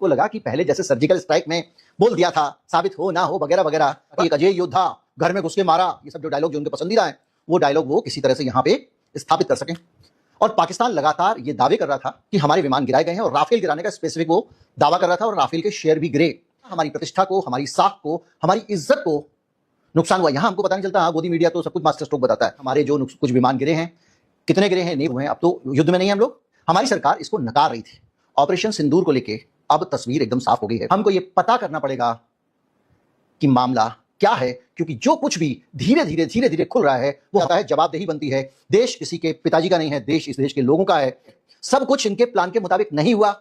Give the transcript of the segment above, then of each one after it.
को लगा कि पहले जैसे सर्जिकल स्ट्राइक में बोल दिया था, साबित हो ना हो वगैरह वगैरह, एक अजय योद्धा घर में घुस के मारा, ये सब जो डायलॉग जो उनके पसंदीदा है, वो डायलॉग वो किसी तरह से यहाँ पे स्थापित कर सकें। और पाकिस्तान लगातार ये दावे कर रहा था कि हमारे विमान गिराए गए हैं, और राफेल गिराने का स्पेसिफिक वो दावा कर रहा था, और राफेल के शेयर भी गिरे। हमारी प्रतिष्ठा को, हमारी साख को, हमारी इज्जत को नुकसान हुआ। यहां हमको पता नहीं चलता। हाँ, गोदी मीडिया तो सब कुछ मास्टर स्ट्रोक बताता है। हमारे जो कुछ विमान गिरे हैं, कितने गिरे हैं नहीं हुए हैं, अब तो युद्ध में नहीं है हम लोग। हमारी सरकार इसको नकार रही थी। ऑपरेशन सिंदूर को लेके अब तस्वीर एकदम साफ हो गई है। हमको ये पता करना पड़ेगा कि मामला क्या है, क्योंकि जो कुछ भी धीरे धीरे खुल रहा है वो आता है, जवाबदेही बनती है। देश किसी के पिताजी का नहीं है, देश इस देश के लोगों का है। सब कुछ इनके प्लान के मुताबिक नहीं हुआ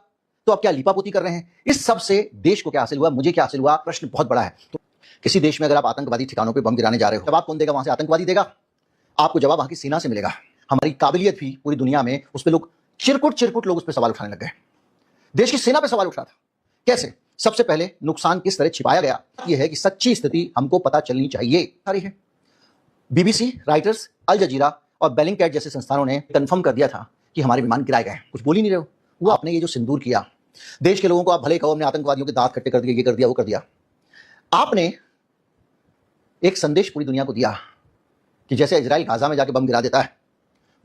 तो अब क्या लीपापोती कर रहे हैं? इस सब से देश को क्या हासिल हुआ, मुझे क्या हासिल हुआ, प्रश्न बहुत बड़ा है। तो किसी देश में अगर आप आतंकवादी ठिकानों पे बम गिराने जा रहे हो, जवाब कौन देगा? वहां से आतंकवादी देगा? आपको जवाब वहां की सेना से मिलेगा। हमारी काबिलियत भी पूरी दुनिया में, उस पर लोग चिरकुट लोग उस पर सवाल उठाने लग गए। देश की सेना पे सवाल उठ रहा था। कैसे? सबसे पहले नुकसान किस तरह छिपाया गया, यह है कि सच्ची स्थिति हमको पता चलनी चाहिए। सारी है बीबीसी, राइटर्स, अल जजीरा और बेलिंगकैट जैसे संस्थानों ने कंफर्म कर दिया था कि हमारे विमान गिराए गए हैं। कुछ बोल ही नहीं रहे हो। वो आपने ये जो सिंदूर किया, देश के लोगों को आप भले कहो हमने आतंकवादियों के दांत खट्टे कर दिए, ये कर दिया, वो कर दिया, आपने एक संदेश पूरी दुनिया को दिया कि जैसे इजराइल गाजा में जाके बम गिरा देता है,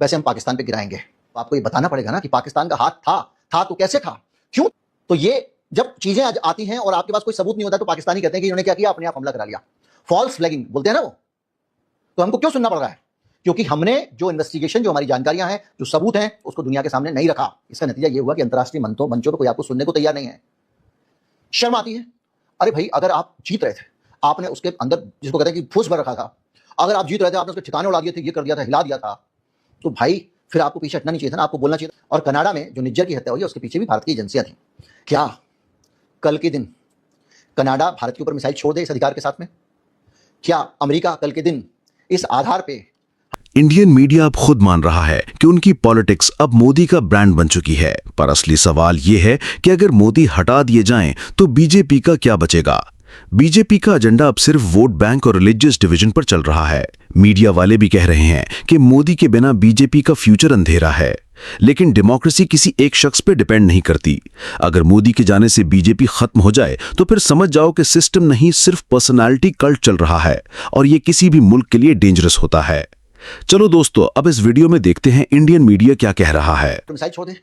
वैसे हम पाकिस्तान पे गिराएंगे। तो आपको ये बताना पड़ेगा ना कि पाकिस्तान का हाथ था तो कैसे था, क्यों? तो ये जब चीजें आती हैं और आपके पास कोई सबूत नहीं होता तो पाकिस्तानी कहते हैं कि इन्होंने क्या किया, अपने आप हमला करा लिया। फॉल्स फ्लैगिंग बोलते हैं ना वो। तो हमको क्यों सुनना पड़ रहा है? क्योंकि हमने जो इन्वेस्टिगेशन, जो हमारी जानकारियां हैं, जो सबूत हैं, उसको दुनिया के सामने नहीं रखा। इसका नतीजा ये हुआ कि अंतर्राष्ट्रीय मंचों पर कोई आपको सुनने को तैयार नहीं है। शर्म आती है। अरे भाई, अगर आप जीत रहे थे, आपने उसके अंदर जिसको कहते हैं कि फूस भर रखा था, अगर आप जीत रहे थे, आपने उसके ठिकाने उड़ा दिए थे, ये कर दिया था, हिला दिया था, तो भाई फिर आपको पीछे हटना नहीं चाहिए था ना, आपको बोलना चाहिए था। और कनाडा में जो निज्जर की हत्या हुई है, उसके पीछे भी भारत की एजेंसियां थी। क्या कल के दिन कनाडा भारत के ऊपर मिसाइल छोड़ दे इस अधिकार के साथ में? क्या अमेरिका कल के दिन इस आधार पे? इंडियन मीडिया अब खुद मान रहा है कि उनकी पॉलिटिक्स अब मोदी का ब्रांड बन चुकी है, पर असली सवाल यह है कि अगर मोदी हटा दिए जाएं तो बीजेपी का क्या बचेगा। बीजेपी का एजेंडा अब सिर्फ वोट बैंक और रिलीजियस डिवीजन पर चल रहा है। मीडिया वाले भी कह रहे हैं कि मोदी के बिना बीजेपी का फ्यूचर अंधेरा है, लेकिन डेमोक्रेसी किसी एक शख्स पे डिपेंड नहीं करती। अगर मोदी के जाने से बीजेपी खत्म हो जाए तो फिर समझ जाओ कि सिस्टम नहीं, सिर्फ पर्सनालिटी कल्ट चल रहा है, और ये किसी भी मुल्क के लिए डेंजरस होता है। चलो दोस्तों, अब इस वीडियो में देखते हैं इंडियन मीडिया क्या कह रहा है। मिसाइल छोड़ दे।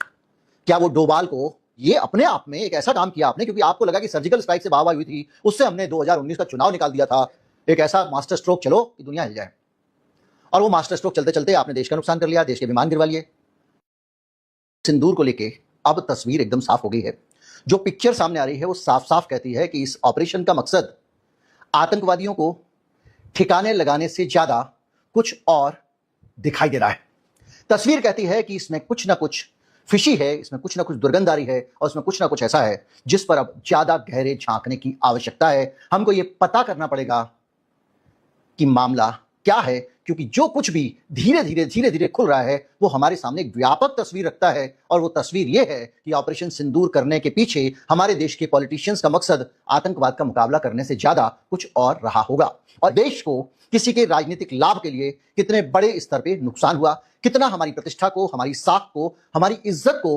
क्या वो डोभाल को ये अपने आप में एक ऐसा काम किया आपने, क्योंकि आपको लगा कि सर्जिकल स्ट्राइक से वाहवाही हुई थी, उससे हमने 2019 का चुनाव निकाल दिया था, एक ऐसा मास्टर स्ट्रोक चलो कि दुनिया हिल जाए, और वो मास्टर स्ट्रोक चलते चलते आपने देश का नुकसान कर लिया, देश के विमान गिरवा लिए। सिंदूर को लेके अब तस्वीर एकदम साफ हो गई है। जो पिक्चर सामने आ रही है वो साफ साफ कहती है कि इस ऑपरेशन का मकसद आतंकवादियों को ठिकाने लगाने से ज्यादा कुछ और दिखाई दे रहा है। तस्वीर कहती है कि इसमें कुछ ना कुछ फिशी है, इसमें कुछ ना कुछ दुर्गंधारी है, और इसमें कुछ ना कुछ ऐसा है जिस पर अब ज्यादा गहरे झांकने की आवश्यकता है। हमको यह पता करना पड़ेगा कि मामला क्या है, क्योंकि जो कुछ भी धीरे धीरे खुल रहा है वो हमारे सामने एक व्यापक तस्वीर रखता है, और वो तस्वीर ये है कि ऑपरेशन सिंदूर करने के पीछे हमारे देश के पॉलिटिशियंस का मकसद आतंकवाद का मुकाबला करने से ज्यादा कुछ और रहा होगा। और देश को किसी के राजनीतिक लाभ के लिए कितने बड़े स्तर पे नुकसान हुआ, कितना हमारी प्रतिष्ठा को, हमारी साख को, हमारी इज्जत को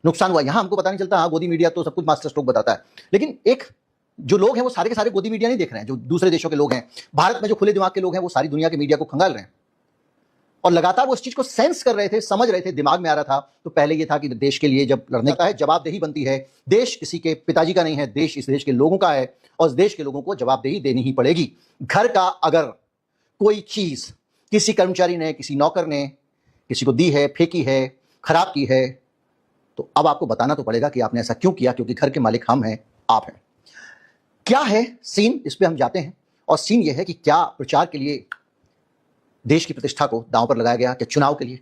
नुकसान हुआ, यहां हमको पता नहीं चलता। हाँ, गोदी मीडिया तो सब कुछ मास्टर स्ट्रोक बताता है, लेकिन एक जो लोग हैं वो सारे के सारे गोदी मीडिया नहीं देख रहे हैं। जो दूसरे देशों के लोग हैं, भारत में जो खुले दिमाग के लोग हैं, वो सारी दुनिया के मीडिया को खंगाल रहे हैं, और लगातार वो इस चीज को सेंस कर रहे थे, समझ रहे थे, दिमाग में आ रहा था। तो पहले ये था कि देश के लिए जब लड़ने का है, जवाबदेही बनती है। देश किसी के पिताजी का नहीं है, देश इस देश के लोगों का है, और इस देश के लोगों को जवाबदेही देनी ही पड़ेगी। घर का अगर कोई चीज किसी कर्मचारी ने, किसी नौकर ने किसी को दी है, फेंकी है, खराब की है, तो अब आपको बताना तो पड़ेगा कि आपने ऐसा क्यों किया, क्योंकि घर के मालिक हम हैं, आप हैं। क्या है सीन, इस पे हम जाते हैं। और सीन यह है कि क्या प्रचार के लिए देश की प्रतिष्ठा को दांव पर लगाया गया, क्या चुनाव के लिए,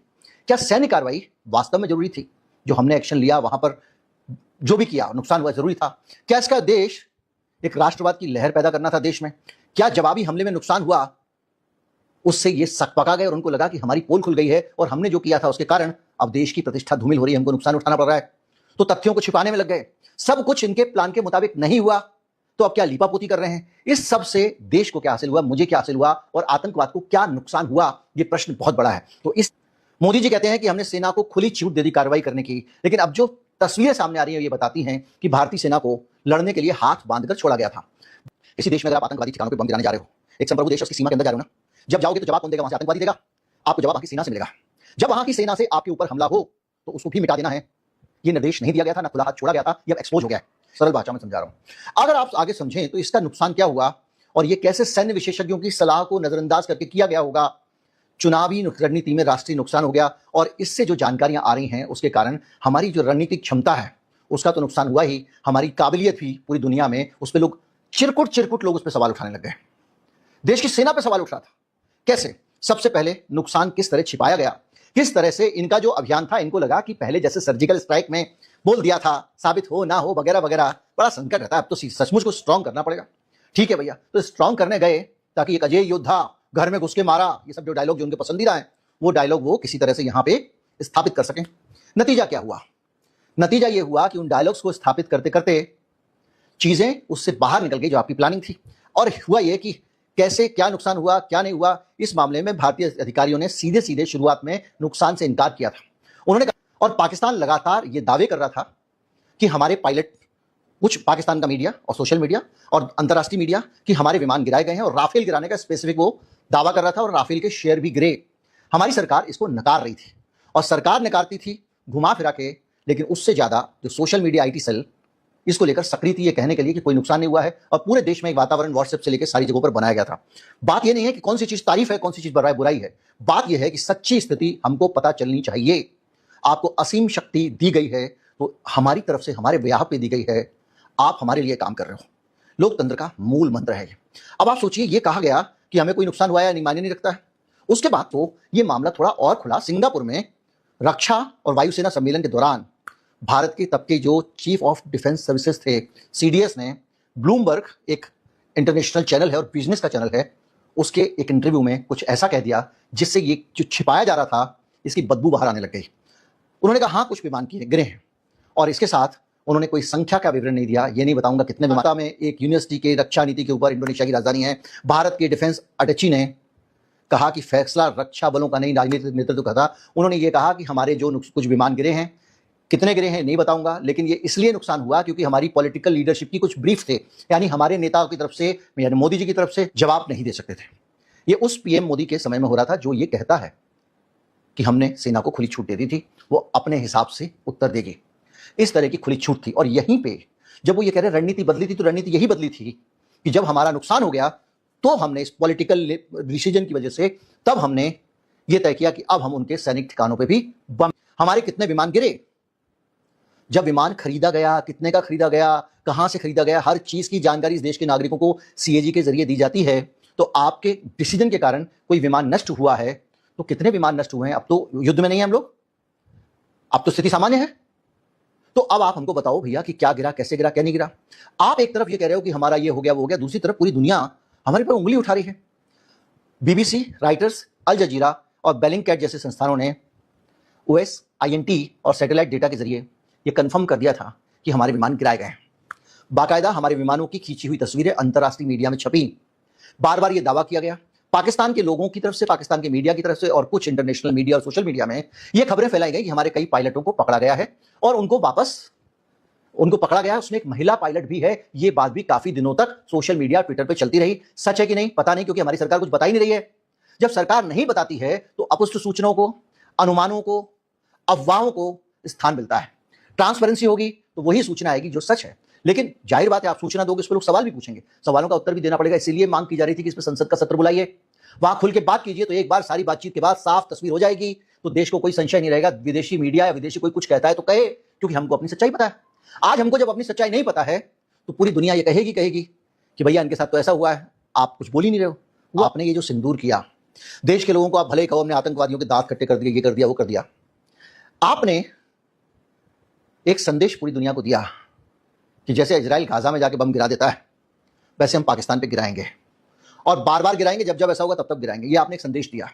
क्या सैन्य कार्रवाई वास्तव में जरूरी थी? जो हमने एक्शन लिया, वहां पर जो भी किया, नुकसान हुआ, जरूरी था? क्या इसका देश एक राष्ट्रवाद की लहर पैदा करना था देश में? क्या जवाबी हमले में नुकसान हुआ, उससे ये सक पका गए और उनको लगा कि हमारी पोल खुल गई है, और हमने जो किया था उसके कारण अब देश की प्रतिष्ठा धूमिल हो रही है, हमको नुकसान उठाना पड़ रहा है, तो तथ्यों को छिपाने में लग गए। सब कुछ इनके प्लान के मुताबिक नहीं हुआ तो अब क्या लीपापोती कर रहे हैं? इस सब से देश को क्या हासिल हुआ, मुझे क्या हासिल हुआ, और आतंकवाद को क्या नुकसान हुआ, ये प्रश्न बहुत बड़ा है। तो इस मोदी जी कहते हैं कि हमने सेना को खुली छूट दे दी कार्रवाई करने की, लेकिन अब जो तस्वीरें सामने आ रही हैं, ये बताती हैं कि भारतीय सेना को लड़ने के लिए हाथ बांधकर छोड़ा गया था। इसी देश में अगर आप आतंकवादी ठिकानों पर बम गिराने जा रहे हो, एक संप्रभु देश उसकी सीमा के अंदर जा रहे हो ना, जब जाओगे तो जवाब कौन देगा? वहां से आतंकवादी देगा? आपको जवाब वहां की सेना से मिलेगा। जब वहां की सेना से आपके ऊपर हमला हो तो उसको भी मिटा देना है। ये निर्देश नहीं दिया गया था, ना खुला हाथ छोड़ा गया था, ये अब एक्सपोज हो गया है। सरल भाषा में समझा रहा हूं। अगर आप आगे समझें तो इसका नुकसान क्या हुआ और ये कैसे सैन्य विशेषज्ञों की सलाह को नजरअंदाज करके किया गया होगा। चुनावी रणनीति में राष्ट्रीय नुकसान हो गया और इससे जो जानकारियां आ रही हैं उसके कारण हमारी जो रणनीतिक क्षमता है उसका तो नुकसान हुआ ही, हमारी काबिलियत भी पूरी दुनिया में उस पर लोग चिरकुट लोग उस पर सवाल उठाने लग गए। देश की सेना पर सवाल उठ रहा था। कैसे? सबसे पहले नुकसान किस तरह छिपाया गया, किस तरह से इनका जो अभियान था, इनको लगा कि पहले जैसे सर्जिकल स्ट्राइक में बोल दिया था, साबित हो ना हो वगैरह वगैरह, बड़ा संकट रहता है। अब तो सचमुच को स्ट्रांग करना पड़ेगा। ठीक है भैया, तो स्ट्रांग करने गए ताकि एक अजय योद्धा घर में घुस के मारा, ये सब जो डायलॉग जो उनके पसंदीदा है, वो डायलॉग वो किसी तरह से यहां पे स्थापित कर सकें। नतीजा क्या हुआ? नतीजा ये हुआ कि उन डायलॉग्स को स्थापित करते करते चीजें उससे बाहर निकल गई जो आपकी प्लानिंग थी। और हुआ ये कि कैसे क्या नुकसान हुआ क्या नहीं हुआ, इस मामले में भारतीय अधिकारियों ने सीधे सीधे शुरुआत में नुकसान से इनकार किया था। उन्होंने कहा, और पाकिस्तान लगातार ये दावे कर रहा था कि हमारे पायलट, कुछ पाकिस्तान का मीडिया और सोशल मीडिया और अंतर्राष्ट्रीय मीडिया, कि हमारे विमान गिराए गए हैं और राफेल गिराने का स्पेसिफिक वो दावा कर रहा था और राफेल के शेयर भी गिरे। हमारी सरकार इसको नकार रही थी और सरकार नकारती थी घुमा फिरा के, लेकिन उससे ज्यादा जो सोशल मीडिया आईटी सेल इसको लेकर सक्रिय थी ये कहने के लिए कि कोई नुकसान नहीं हुआ है और पूरे देश में एक वातावरण व्हाट्सएप से लेकर सारी जगहों पर बनाया गया था। बात ये नहीं है कि कौन सी चीज तारीफ है कौन सी चीज बुराई है, बात यह है कि सच्ची स्थिति हमको पता चलनी चाहिए। आपको असीम शक्ति दी गई है तो हमारी तरफ से हमारे ब्याह पे दी गई है, आप हमारे लिए काम कर रहे हो। लोकतंत्र का मूल मंत्र है ये। अब आप सोचिए, ये कहा गया कि हमें कोई नुकसान हुआ है नहीं, मायने नहीं रखता है। उसके बाद तो ये मामला थोड़ा और खुला। सिंगापुर में रक्षा और वायुसेना सम्मेलन के दौरान भारत के तब के जो चीफ ऑफ डिफेंस सर्विसेज थे, सीडीएस, ने ब्लूमबर्ग, एक इंटरनेशनल चैनल है और बिजनेस का चैनल है, उसके एक इंटरव्यू में कुछ ऐसा कह दिया जिससे ये जो छिपाया जा रहा था इसकी बदबू बाहर आने लग गई। उन्होंने कहा हाँ कुछ विमान गिरे हैं, और इसके साथ उन्होंने कोई संख्या का विवरण नहीं दिया। ये नहीं बताऊंगा कितने विमान में। एक यूनिवर्सिटी के रक्षा नीति के ऊपर, इंडोनेशिया की राजधानी है, भारत के डिफेंस अटैची ने कहा कि फैसला रक्षा बलों का नहीं, राजनीतिक नेतृत्व का था। उन्होंने ये कहा कि हमारे जो कुछ विमान गिरे हैं, कितने गिरे हैं नहीं बताऊंगा, लेकिन ये इसलिए नुकसान हुआ क्योंकि हमारी पॉलिटिकल लीडरशिप की कुछ ब्रीफ थे, यानी हमारे नेताओं की तरफ से, यानी मोदी जी की तरफ से जवाब नहीं दे सकते थे। ये उस पीएम मोदी के समय में हो रहा था जो ये कहता है कि हमने सेना को खुली छूट दे दी थी, वो अपने हिसाब से उत्तर देगी। इस तरह की खुली छूट थी। और यहीं पे जब वो ये कह रहे रणनीति बदली थी, तो रणनीति यही बदली थी कि जब हमारा नुकसान हो गया तो हमने इस पॉलिटिकल डिसीजन की वजह से तब हमने ये तय किया कि अब हम उनके सैनिक ठिकानों पे भी बम। हमारे कितने विमान गिरे, जब विमान खरीदा गया, कितने का खरीदा गया, कहां से खरीदा गया, हर चीज की जानकारी इस देश के नागरिकों को सीएजी के जरिए दी जाती है। तो आपके डिसीजन के कारण कोई विमान नष्ट हुआ है तो कितने विमान नष्ट हुए हैं? अब तो युद्ध में नहीं है हम लोग, अब तो स्थिति सामान्य है। तो अब आप हमको बताओ भैया कि क्या गिरा, कैसे गिरा, क्या नहीं गिरा। आप एक तरफ ये कह रहे हो कि हमारा ये हो गया वो हो गया, दूसरी तरफ पूरी दुनिया हमारे पर उंगली उठा रही है। बीबीसी, राइटर्स, अल जजीरा और बेलिंगकैट जैसे संस्थानों ने ओएस, आईएनटी और सैटेलाइट डेटा के जरिए ये कंफर्म कर दिया था कि हमारे विमान गिराए गए हैं। बाकायदा हमारे विमानों की खींची हुई तस्वीरें अंतर्राष्ट्रीय मीडिया में छपी। बार बार ये दावा किया गया पाकिस्तान के लोगों की तरफ से, पाकिस्तान के मीडिया की तरफ से, और कुछ इंटरनेशनल मीडिया और सोशल मीडिया में ये खबरें फैलाई गई कि हमारे कई पायलटों को पकड़ा गया है और उनको पकड़ा गया है। उसमें एक महिला पायलट भी है। ये बात भी काफी दिनों तक सोशल मीडिया, ट्विटर पे चलती रही। सच है कि नहीं पता नहीं, क्योंकि हमारी सरकार कुछ बता ही नहीं रही है। जब सरकार नहीं बताती है तो अपुष्ट सूचनाओं को, अनुमानों को, अफवाहों को स्थान मिलता है। ट्रांसपेरेंसी होगी तो वही सूचना आएगी जो सच है। लेकिन जाहिर बात है, आप सूचना दोगे, इस पर लोग सवाल भी पूछेंगे, सवालों का उत्तर भी देना पड़ेगा। इसीलिए मांग की जा रही थी कि इस पर संसद का सत्र बुलाइए, वहां खुल के बात कीजिए, तो एक बार सारी बातचीत के बाद साफ तस्वीर हो जाएगी, तो देश को कोई संशय नहीं रहेगा। विदेशी मीडिया या विदेशी कोई कुछ कहता है तो कहे, क्योंकि हमको अपनी सच्चाई पता है। आज हमको जब अपनी सच्चाई नहीं पता है तो पूरी दुनिया ये कहेगी कि भैया इनके साथ तो ऐसा हुआ है, आप कुछ बोल ही नहीं रहे हो। वो आपने ये जो सिंदूर किया, देश के लोगों को आप भले ही कहो हमने आतंकवादियों के दांत खट्टे कर दिए, ये कर दिया, वो कर दिया, आपने एक संदेश पूरी दुनिया को दिया कि जैसे इजराइल गाजा में जाके बम गिरा देता है, वैसे हम पाकिस्तान पे गिराएंगे, और बार बार गिराएंगे, जब जब ऐसा होगा तब तब गिराएंगे। ये आपने एक संदेश दिया।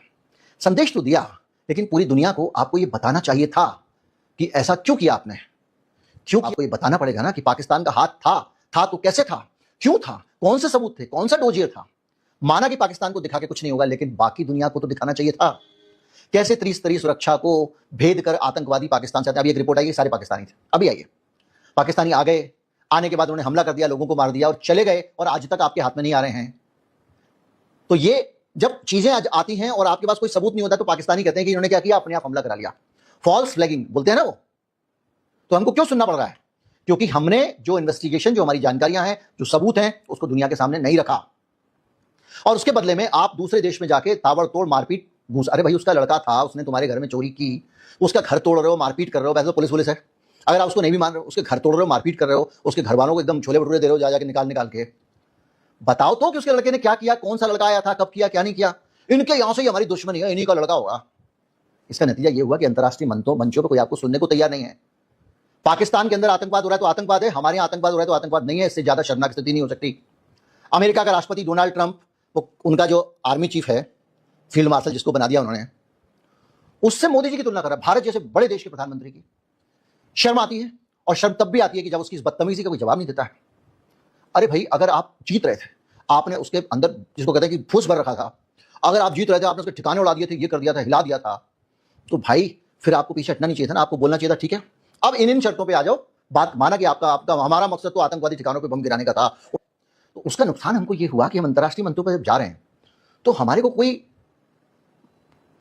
संदेश तो दिया, लेकिन पूरी दुनिया को आपको ये बताना चाहिए था कि ऐसा क्यों किया आपने। क्यों? आपको ये बताना पड़ेगा ना कि पाकिस्तान का हाथ था तो कैसे था, क्यों था, कौन से सबूत थे, कौन सा डोजियर था। माना कि पाकिस्तान को दिखा के कुछ नहीं होगा, लेकिन बाकी दुनिया को तो दिखाना चाहिए था कैसे त्रिस्तरीय सुरक्षा को भेद कर आतंकवादी पाकिस्तान से आते हैं। अभी एक रिपोर्ट आई कि सारे पाकिस्तानी थे, अभी आइए। पाकिस्तानी आ गए, आने के बाद उन्होंने हमला कर दिया, लोगों को मार दिया और चले गए, और आज तक आपके हाथ में नहीं आ रहे हैं। तो ये जब चीजें आती हैं और आपके पास कोई सबूत नहीं होता, तो पाकिस्तानी कहते हैं कि इन्होंने क्या किया, अपने आप हमला करा लिया। फॉल्स फ्लैगिंग बोलते हैं ना वो। तो हमको क्यों सुनना पड़ रहा है? क्योंकि हमने जो इन्वेस्टिगेशन, जो हमारी जानकारियां हैं, जो सबूत हैं, उसको दुनिया के सामने नहीं रखा, और उसके बदले में आप दूसरे देश में जाके ताबड़तोड़ मारपीट घूस। अरे भाई, उसका लड़का था, उसने तुम्हारे घर में चोरी की, उसका घर तोड़ रहे हो, मारपीट कर रहे हो। वैसे तो पुलिस है, अगर आप उसको नहीं भी मान रहे हो, उसके घर तोड़ रहे हो, मारपीट कर रहे हो, उसके घर वालों को एकदम छोले भटूरे दे रहे हो, जा जाके निकाल के। बताओ तो कि उसके लड़के ने क्या किया, कौन सा लड़का आया था, कब किया, क्या नहीं किया। इनके यहां से ही हमारी दुश्मनी है, इन्हीं का लड़का होगा। इसका नतीजा ये हुआ कि अंतर्राष्ट्रीय मंचों पर कोई आपको सुनने को तैयार नहीं है। पाकिस्तान के अंदर आतंकवाद हो रहा है तो आतंकवाद है, हमारे यहां आतंकवाद हो रहा है तो आतंकवाद नहीं है। इससे ज्यादा शर्मनाक स्थिति नहीं हो सकती। अमेरिका का राष्ट्रपति डोनाल्ड ट्रंप, उनका जो आर्मी चीफ है, फील्ड मार्शल जिसको बना दिया उन्होंने, उससे मोदी जी की तुलना कर रहा है। भारत जैसे बड़े देश के प्रधानमंत्री की शर्म आती है, और शर्म तब भी आती है कि जब उसकी इस बदतमीजी का कोई जवाब नहीं देता है। अरे भाई, अगर आप जीत रहे थे, आपने उसके अंदर जिसको कहते हैं कि फूस भर रखा था, अगर आप जीत रहे थे, आपने उसके ठिकाने उड़ा दिए थे, ये कर दिया था, हिला दिया था, तो भाई फिर आपको पीछे हटना नहीं चाहिए था ना, आपको बोलना चाहिए था ठीक है, अब इन शर्तों पे आ जाओ। बात माना कि आपका हमारा मकसद तो आतंकवादी ठिकानों पे बम गिराने का था। तो उसका नुकसान हमको ये हुआ कि हम अंतर्राष्ट्रीय मंचों पर जब जा रहे हैं तो हमारे को कोई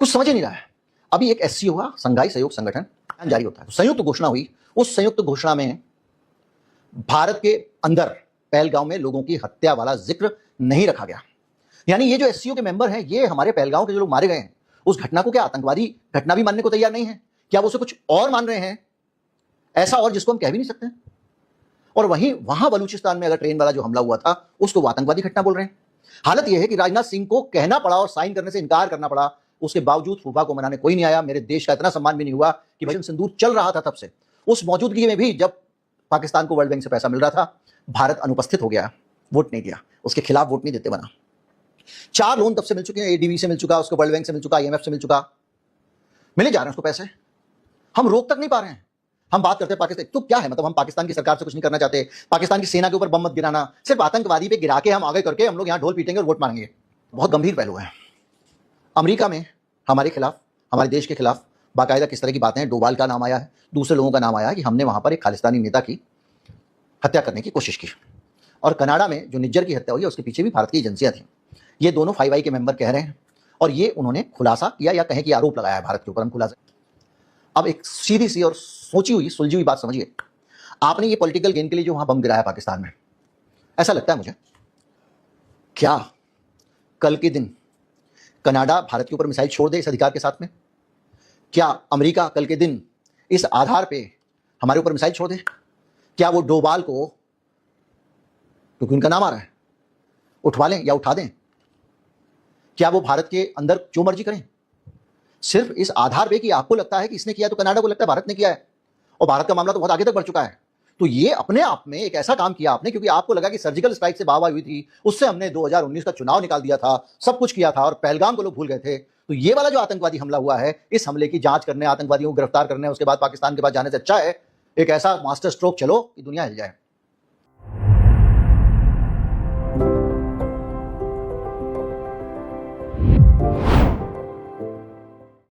कुछ समझ ही नहीं रहा है। अभी एक एससीओ हुआ, संघाई सहयोग संगठन, जारी होता है, संयुक्त घोषणा हुई। उस संयुक्त घोषणा में भारत के अंदर पहलगांव में लोगों की हत्या वाला जिक्र नहीं रखा गया। यानी ये जो एससीओ के मेंबर हैं, ये हमारे पहलगांव के जो लोग मारे गए हैं, उस घटना को क्या आतंकवादी घटना भी मानने को तैयार नहीं है? क्या वो उसे कुछ और मान रहे हैं, ऐसा और जिसको हम कह भी नहीं सकते? और वहीं वहां बलूचिस्तान में अगर ट्रेन वाला जो हमला हुआ था, उसको वो आतंकवादी घटना बोल रहे हैं। हालत यह है कि राजनाथ सिंह को कहना पड़ा और साइन करने से इनकार करना पड़ा। उसके बावजूद फूफा को मनाने कोई नहीं आया। मेरे देश का इतना सम्मान भी नहीं हुआ कि भाई सिंदूर चल रहा था तब से, उस मौजूदगी में भी जब पाकिस्तान को वर्ल्ड बैंक से पैसा मिल रहा था, भारत अनुपस्थित हो गया, वोट नहीं दिया, उसके खिलाफ वोट नहीं देते बना। 4 लोन तब से मिल चुके हैं, एडीबी से मिल चुका, उसको वर्ल्ड बैंक से मिल चुका, आईएमएफ से मिल चुका, मिले जा रहे हैं उसको पैसे। हम रोक तक नहीं पा रहे हैं। हम बात करते हैं पाकिस्तान, तो क्या है मतलब, हम पाकिस्तान की सरकार से कुछ नहीं करना चाहते, पाकिस्तान की सेना के ऊपर बम मत गिराना, सिर्फ आतंकवादी पे गिरा के हम आगे करके हम लोग यहां ढोल पीटेंगे और वोट मांगेंगे। बहुत गंभीर पहलू है। अमेरिका में हमारे खिलाफ, हमारे देश के खिलाफ बाकायदा किस तरह की बातें हैं, डोभाल का नाम आया है, दूसरे लोगों का नाम आया है कि हमने वहां पर एक खालिस्तानी नेता की हत्या करने की कोशिश की। और कनाडा में जो निज्जर की हत्या हुई है, उसके पीछे भी भारत की एजेंसियां थी। ये दोनों 5i के मेंबर कह रहे हैं, और ये उन्होंने खुलासा किया या कहें कि आरोप लगाया है भारत के ऊपर। हम खुलासा, अब एक सीधी सी और सोची हुई सुलझी हुई बात समझिए। आपने ये पॉलिटिकल गेन के लिए जो वहां बम गिराया पाकिस्तान में, ऐसा लगता है मुझे, क्या कल के दिन कनाडा भारत के ऊपर मिसाइल छोड़ दे इस अधिकार के साथ में? क्या अमेरिका कल के दिन इस आधार पे हमारे ऊपर मिसाइल छोड़ दे? क्या वो डोभाल को, क्योंकि उनका नाम आ रहा है, उठवा लें या उठा दें? क्या वो भारत के अंदर जो मर्जी करें, सिर्फ इस आधार पे कि आपको लगता है कि इसने किया तो कनाडा को लगता है भारत ने किया है? और भारत का मामला तो बहुत आगे तक बढ़ चुका है। तो ये अपने आप में एक ऐसा काम किया आपने, क्योंकि आपको लगा कि सर्जिकल स्ट्राइक से वाहवाही हुई थी, उससे हमने 2019 का चुनाव निकाल दिया था, सब कुछ किया था, और पहलगाम को लोग भूल गए थे। तो ये वाला जो आतंकवादी हमला हुआ है, इस हमले की जांच करने, आतंकवादियों को गिरफ्तार करने, उसके बाद पाकिस्तान के पास जाने से अच्छा है एक ऐसा मास्टर स्ट्रोक चलो कि दुनिया हिल जाए।